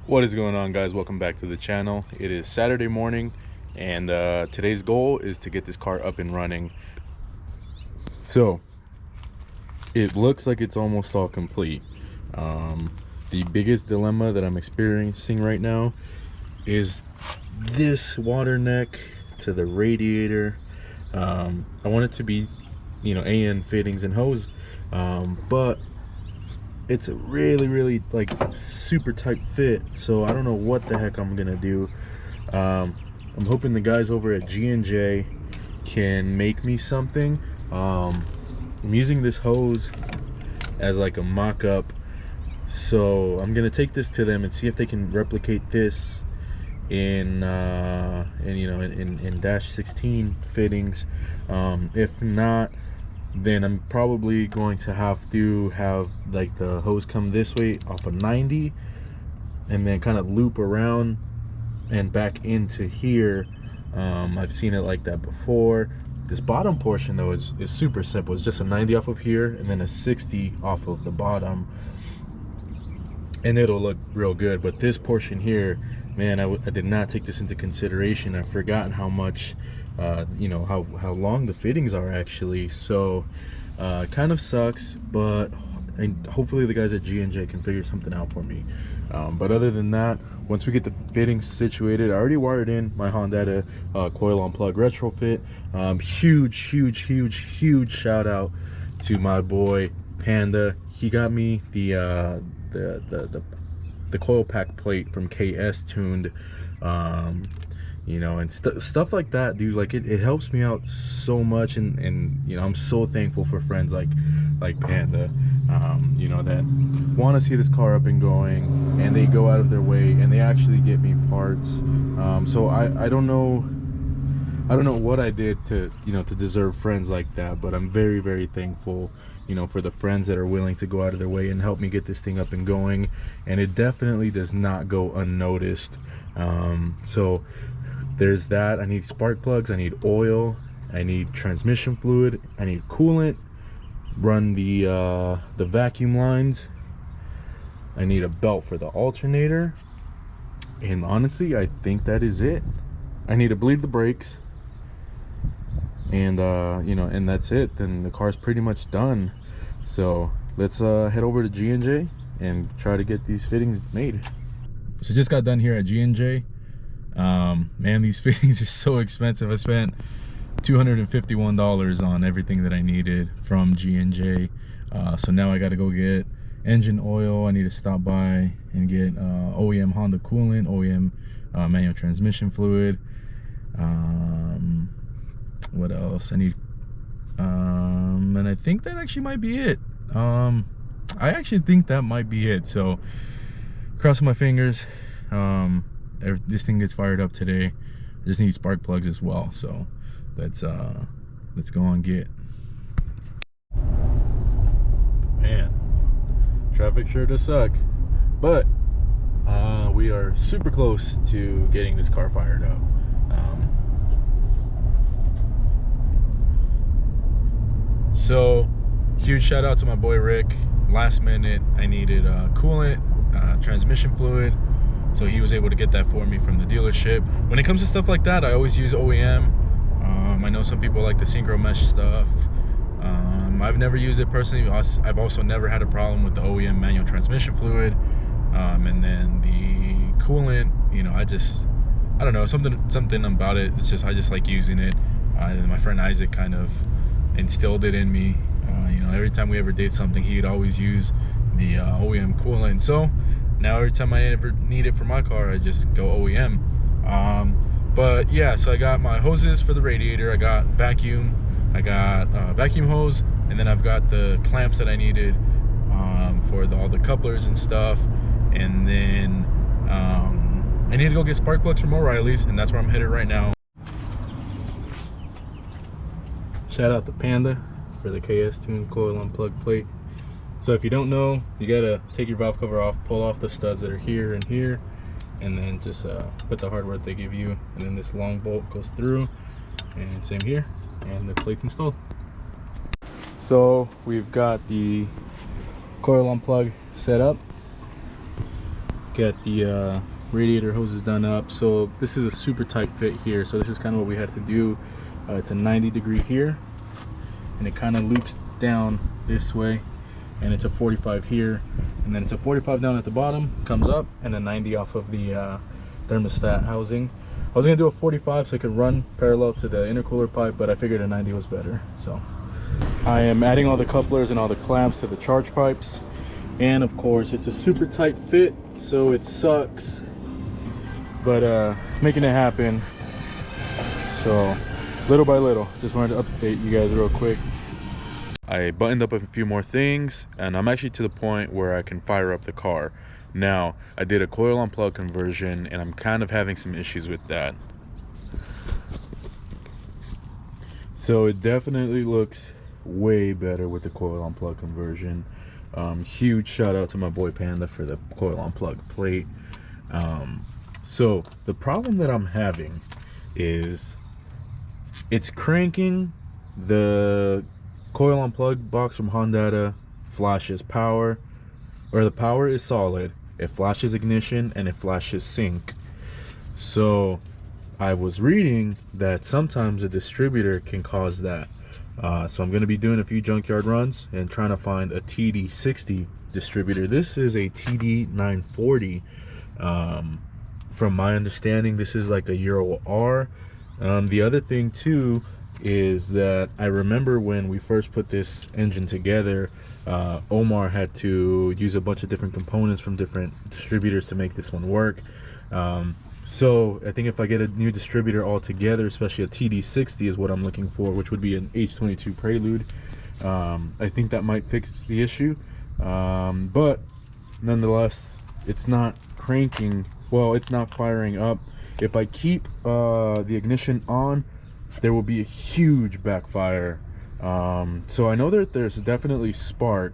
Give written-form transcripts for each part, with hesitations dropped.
What is going on, guys? Welcome back to the channel. It is Saturday morning, and today's goal is to get this car up and running. So it looks like it's almost all complete. The biggest dilemma that I'm experiencing right now is this water neck to the radiator. I want it to be, AN fittings and hose, but it's a really like super tight fit, so I don't know what the heck I'm gonna do. I'm hoping the guys over at G&J can make me something. I'm using this hose as like a mock-up, so I'm gonna take this to them and see if they can replicate this in dash 16 fittings. If not, then I'm probably going to have like the hose come this way off of 90 and then kind of loop around and back into here. I've seen it like that before. This bottom portion though is super simple. It's just a 90 off of here and then a 60 off of the bottom, and it'll look real good. But this portion here, man, I did not take this into consideration. I've forgotten how much how long the fittings are actually, so kind of sucks, but hopefully the guys at G&J can figure something out for me. But other than that, once we get the fittings situated, I already wired in my Honda Coil on plug retrofit. Huge shout out to my boy Panda. He got me the coil pack plate from KS Tuned, and stuff like that, dude. Like it helps me out so much, and I'm so thankful for friends like Panda, that want to see this car up and going, and they go out of their way and they actually get me parts. So I don't know what I did to to deserve friends like that, but I'm very thankful for the friends that are willing to go out of their way and help me get this thing up and going, and it definitely does not go unnoticed. So there's that. I need spark plugs, I need oil, I need transmission fluid, I need coolant, run the vacuum lines, I need a belt for the alternator, and honestly I think that is it. I need to bleed the brakes, and and that's it. Then the car's pretty much done. So let's head over to G&J and try to get these fittings made. So just got done here at G&J. Man, these fittings are so expensive. I spent $251 on everything that I needed from G&J. So now I got to go get engine oil. I need to stop by and get OEM Honda coolant, OEM manual transmission fluid. What else I need? And I think that actually might be it. I actually think that might be it. So crossing my fingers, this thing gets fired up today. I just need spark plugs as well, so let's go and get. Man, traffic sure does suck, but we are super close to getting this car fired up. So huge shout out to my boy Rick. Last minute I needed coolant, transmission fluid, so he was able to get that for me from the dealership. When it comes to stuff like that, I always use OEM. I know some people like the synchro mesh stuff. I've never used it personally. I've also never had a problem with the OEM manual transmission fluid. And then the coolant, I don't know, something about it. It's just I just like using it. And my friend Isaac kind of instilled it in me. Every time we ever did something, he'd always use the OEM coolant. So now every time I ever need it for my car, I just go OEM. But yeah, so I got my hoses for the radiator, I got vacuum, I got vacuum hose, and then I've got the clamps that I needed for all the couplers and stuff. And then I need to go get spark plugs from O'Reilly's, and that's where I'm headed right now. Shout out to Panda for the KS Tuned Coil Unplugged plate. So if you don't know, you gotta take your valve cover off, pull off the studs that are here and here, and then just put the hardware that they give you, and then this long bolt goes through, and same here, and the plate's installed. So we've got the coil unplug set up. get the radiator hoses done up. So this is a super tight fit here, so this is kind of what we had to do. It's a 90-degree here, and it kind of loops down this way, and it's a 45 here, and then it's a 45 down at the bottom, comes up, and a 90 off of the thermostat housing. I was gonna do a 45 so I could run parallel to the intercooler pipe, but I figured a 90 was better. So I am adding all the couplers and all the clamps to the charge pipes, and of course it's a super tight fit, so it sucks, but making it happen. So little by little, just wanted to update you guys real quick. I buttoned up a few more things, and I'm actually to the point where I can fire up the car. Now, I did a coil on plug conversion, and I'm kind of having some issues with that. So it definitely looks way better with the coil on plug conversion. Huge shout out to my boy Panda for the coil on plug plate. So the problem that I'm having is it's cranking. The coil on plug box from Honda flashes power, or the power is solid, it flashes ignition, and it flashes sync. So I was reading that sometimes a distributor can cause that. So I'm going to be doing a few junkyard runs and trying to find a TD60 distributor. This is a TD940. From my understanding, this is like a Euro R. The other thing too is that I remember when we first put this engine together, Omar had to use a bunch of different components from different distributors to make this one work. So I think if I get a new distributor altogether, especially a TD60 is what I'm looking for, which would be an H22 Prelude, I think that might fix the issue. But nonetheless, it's not cranking, well, it's not firing up. If I keep the ignition on, there will be a huge backfire. So I know that there's definitely spark,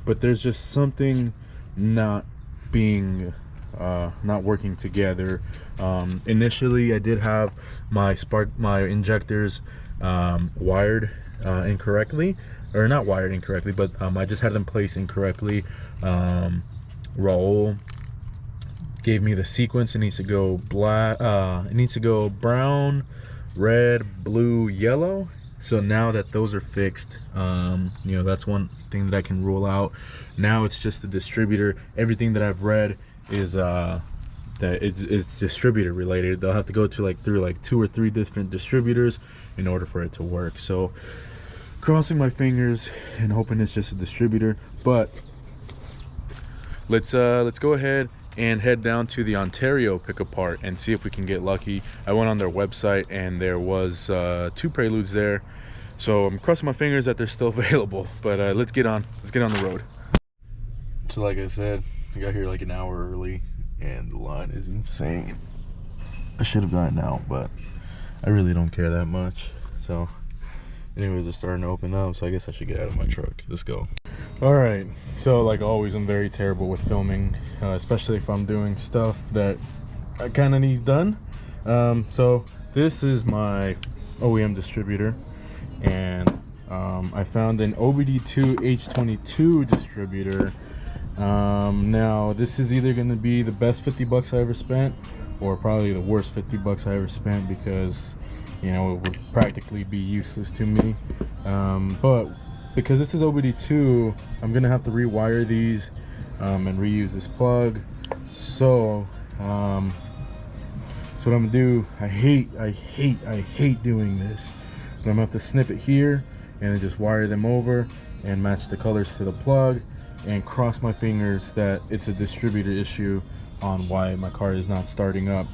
but there's just something not being not working together. Initially I did have my injectors wired incorrectly, or not wired incorrectly, but I just had them placed incorrectly. Raul gave me the sequence. It needs to go black, it needs to go brown, red, blue, yellow. So now that those are fixed, you know, that's one thing that I can rule out. Now it's just the distributor. Everything that I've read is that it's distributor related. They'll have to go to through like 2 or 3 different distributors in order for it to work. So crossing my fingers and hoping it's just a distributor. But let's go ahead and head down to the Ontario pick apart and see if we can get lucky. I went on their website and there was 2 Preludes there, so I'm crossing my fingers that they're still available. But let's get on the road. So like I said, I got here like an hour early and the line is insane. I should have gotten out, but I really don't care that much. So anyways, they're starting to open up, so I guess I should get out of my truck. Let's go. All right, so like always, I'm very terrible with filming, especially if I'm doing stuff that I kind of need done. So this is my OEM distributor, and I found an OBD2 H22 distributor. Now this is either going to be the best $50 I ever spent, or probably the worst $50 I ever spent, because you know, it would practically be useless to me. But because this is OBD2, I'm gonna have to rewire these and reuse this plug. So what I'm gonna do, I hate doing this, but I'm gonna have to snip it here and then just wire them over and match the colors to the plug, and cross my fingers that it's a distributor issue on why my car is not starting up.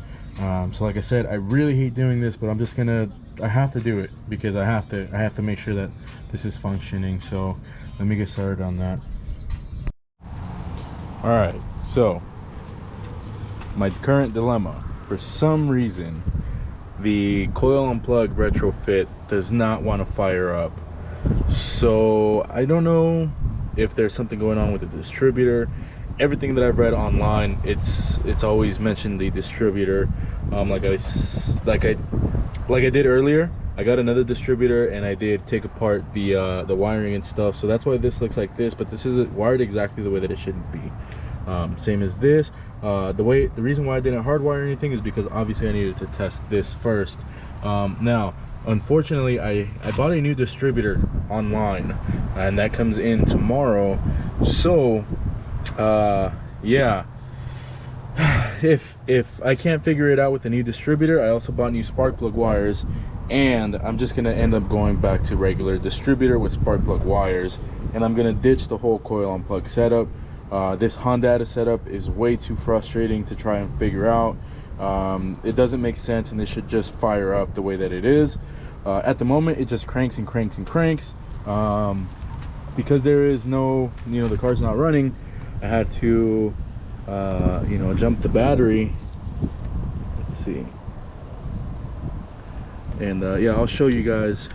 So like I said, I really hate doing this, but I'm just gonna, I have to do it because I have to make sure that this is functioning. So let me get started on that. All right, so my current dilemma, for some reason the coil on plug retrofit does not want to fire up. So I don't know if there's something going on with the distributor. Everything that I've read online, it's always mentioned the distributor. Like I did earlier, I got another distributor and I did take apart the wiring and stuff. So that's why this looks like this, but this isn't wired exactly the way that it should be. same as this. The reason why I didn't hardwire anything is because obviously I needed to test this first. Now unfortunately I bought a new distributor online, and that comes in tomorrow. So yeah, if I can't figure it out with the new distributor, I also bought new spark plug wires, and I'm just gonna end up going back to regular distributor with spark plug wires, and I'm gonna ditch the whole coil unplug setup. This Honda setup is way too frustrating to try and figure out. It doesn't make sense, and it should just fire up the way that it is. At the moment it just cranks and cranks and cranks. Because there is no, the car's not running, I had to jump the battery. Let's see. And yeah, I'll show you guys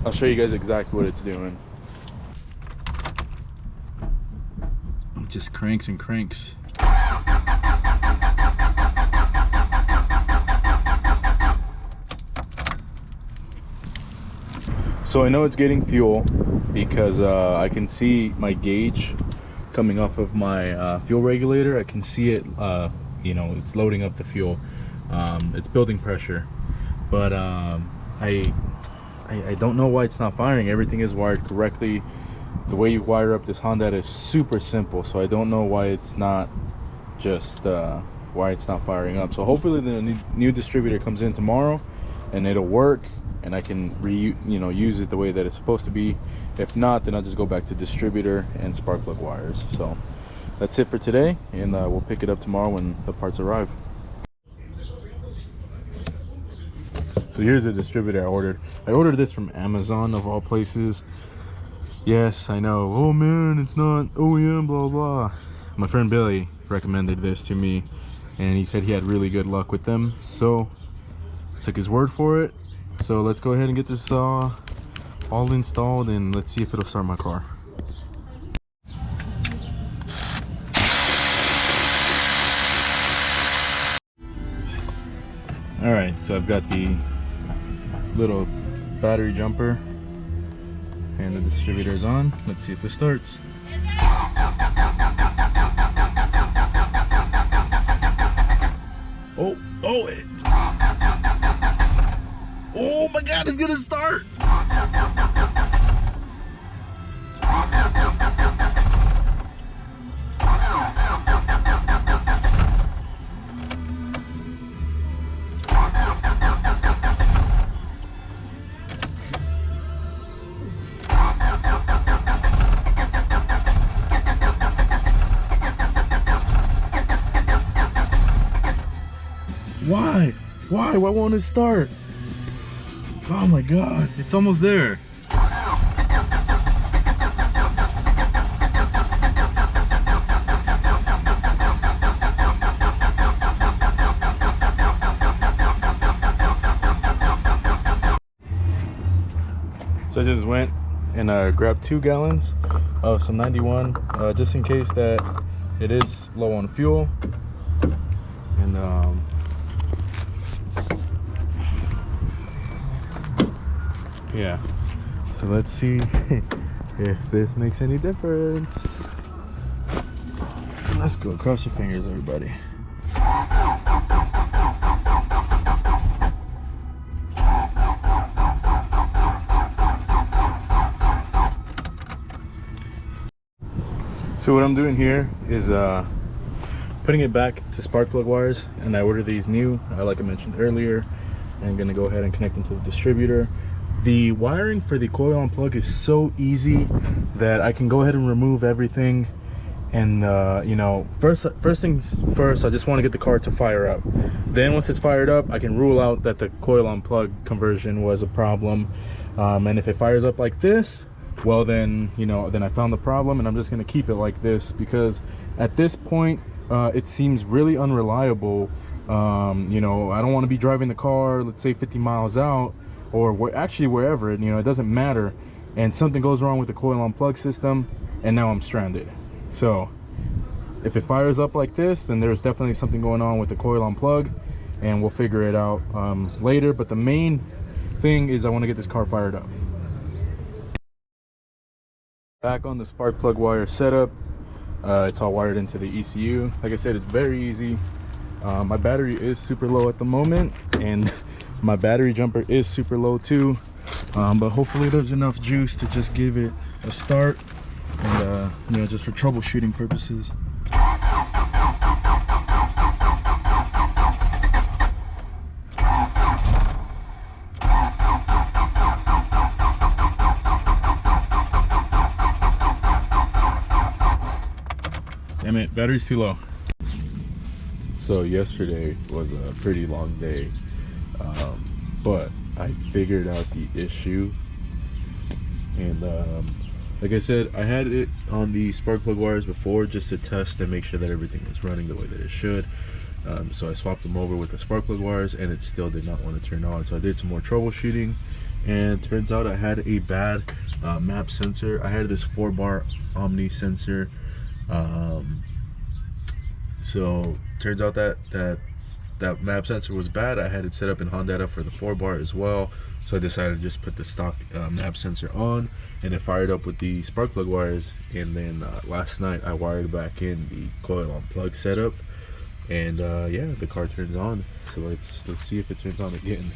exactly what it's doing. It just cranks and cranks. So I know it's getting fuel because I can see my gauge coming off of my fuel regulator. I can see it, it's loading up the fuel. It's building pressure, but I don't know why it's not firing. Everything is wired correctly. The way you wire up this Honda is super simple, so I don't know why it's not firing up. So hopefully the new distributor comes in tomorrow and it'll work, and I can use it the way that it's supposed to be. If not, then I'll just go back to distributor and spark plug wires. So that's it for today, and we'll pick it up tomorrow when the parts arrive. So here's the distributor I ordered. I ordered this from Amazon of all places. Yes, I know. Oh man, it's not OEM, blah blah. My friend Billy recommended this to me, and he said he had really good luck with them, so took his word for it. So let's go ahead and get this all installed, and let's see if it'll start my car. All right, so I've got the little battery jumper and the distributor's on. Let's see if it starts. Oh my God, it's gonna start. Why won't it start? Oh my God, it's almost there. So I just went and grabbed 2 gallons of some 91 just in case that it is low on fuel. And yeah, so let's see if this makes any difference. Let's go. Cross your fingers, everybody. So what I'm doing here is putting it back to spark plug wires, and I ordered these new, like I mentioned earlier, and I'm gonna go ahead and connect them to the distributor. The wiring for the coil unplug is so easy that I can go ahead and remove everything, and first things first, I just want to get the car to fire up. Then once it's fired up, I can rule out that the coil unplug conversion was a problem, and if it fires up like this, well then then I found the problem, and I'm just going to keep it like this, because at this point it seems really unreliable. I don't want to be driving the car, let's say 50 miles out, or actually wherever, it doesn't matter, and something goes wrong with the coil unplug system, and now I'm stranded. So if it fires up like this, then there's definitely something going on with the coil unplug, and we'll figure it out later. But the main thing is I want to get this car fired up. Back on the spark plug wire setup, It's all wired into the ECU. Like I said, it's very easy. My battery is super low at the moment, and my battery jumper is super low too, but hopefully there's enough juice to just give it a start, and you know, just for troubleshooting purposes. Damn it, battery's too low. So yesterday was a pretty long day, but I figured out the issue, and like I said, I had it on the spark plug wires before just to test and make sure that everything was running the way that it should. So I swapped them over with the spark plug wires, and it still did not want to turn on. So I did some more troubleshooting, and turns out I had a bad map sensor. I had this 4-bar Omni sensor. So turns out that map sensor was bad. I had it set up in Honda for the 4-bar as well, so I decided to just put the stock map sensor on, and it fired up with the spark plug wires. And then last night I wired back in the coil on plug setup, and yeah, the car turns on. So let's see if it turns on again.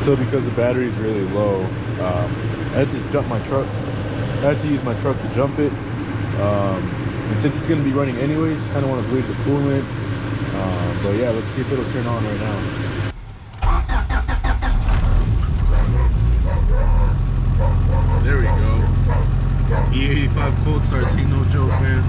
So because the battery is really low, I had to jump my truck. I had to use my truck to jump it. And since it's going to be running anyways, kind of want to bleed the coolant. But yeah, let's see if it'll turn on right now. There we go. E85 cold starts ain't no joke, man.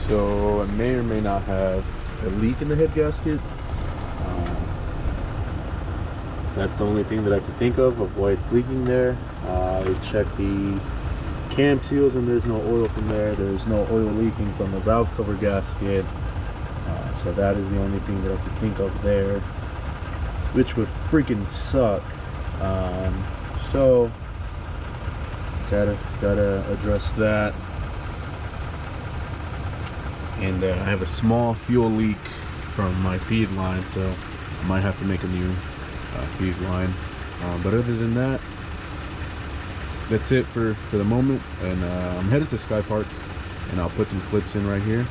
So I may or may not have a leak in the head gasket. That's the only thing that I can think of why it's leaking there. I checked the cam seals and there's no oil from there. There's no oil leaking from the valve cover gasket. So that is the only thing that I could think of there, which would freaking suck. So gotta address that. And I have a small fuel leak from my feed line, so I might have to make a new feed line. But other than that, that's it for the moment. And I'm headed to Sky Park, and I'll put some clips in right here.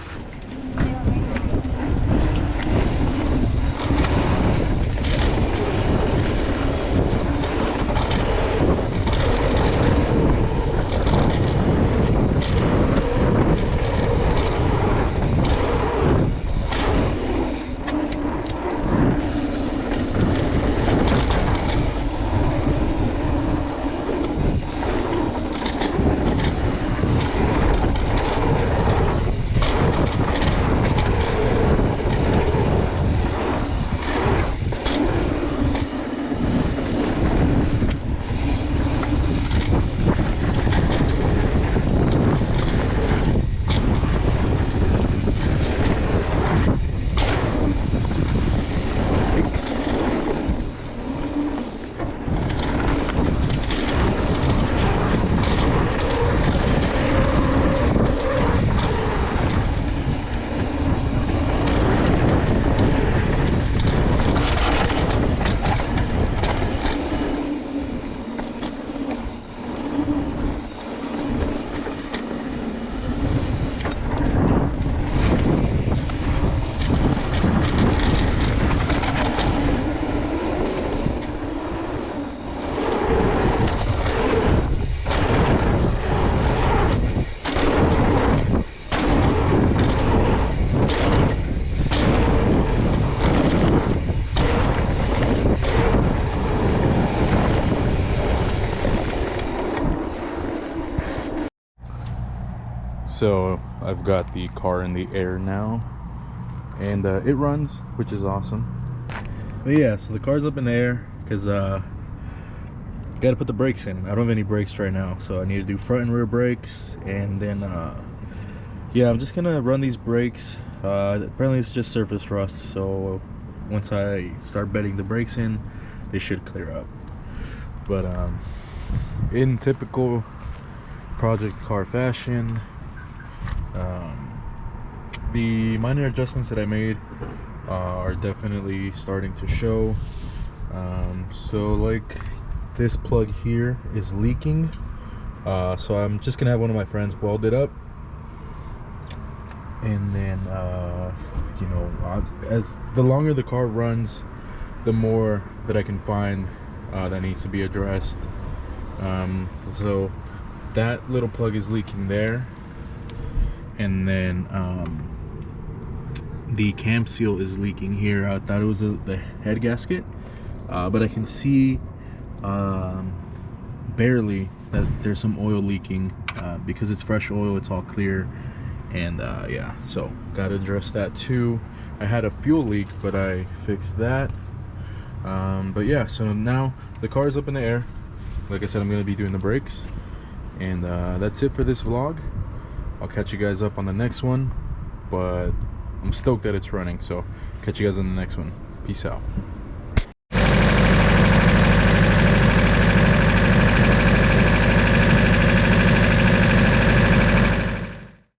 So I've got the car in the air now, and it runs, which is awesome. But yeah, so the car's up in the air because got to put the brakes in. I don't have any brakes right now, so I need to do front and rear brakes. And then yeah, I'm just gonna run these brakes. Apparently it's just surface rust, so once I start bedding the brakes in, they should clear up. But in typical project car fashion. The minor adjustments that I made are definitely starting to show. So like this plug here is leaking, so I'm just gonna have one of my friends weld it up, and then you know, as the longer the car runs, the more that I can find that needs to be addressed. So that little plug is leaking there, and then the cam seal is leaking here. I thought it was the head gasket, but I can see barely that there's some oil leaking. Because it's fresh oil, it's all clear, and yeah, so gotta address that too. I had a fuel leak, but I fixed that. But yeah, so now the car is up in the air. Like I said, I'm gonna be doing the brakes, and that's it for this vlog. I'll catch you guys up on the next one, but I'm stoked that it's running, so catch you guys on the next one. Peace out.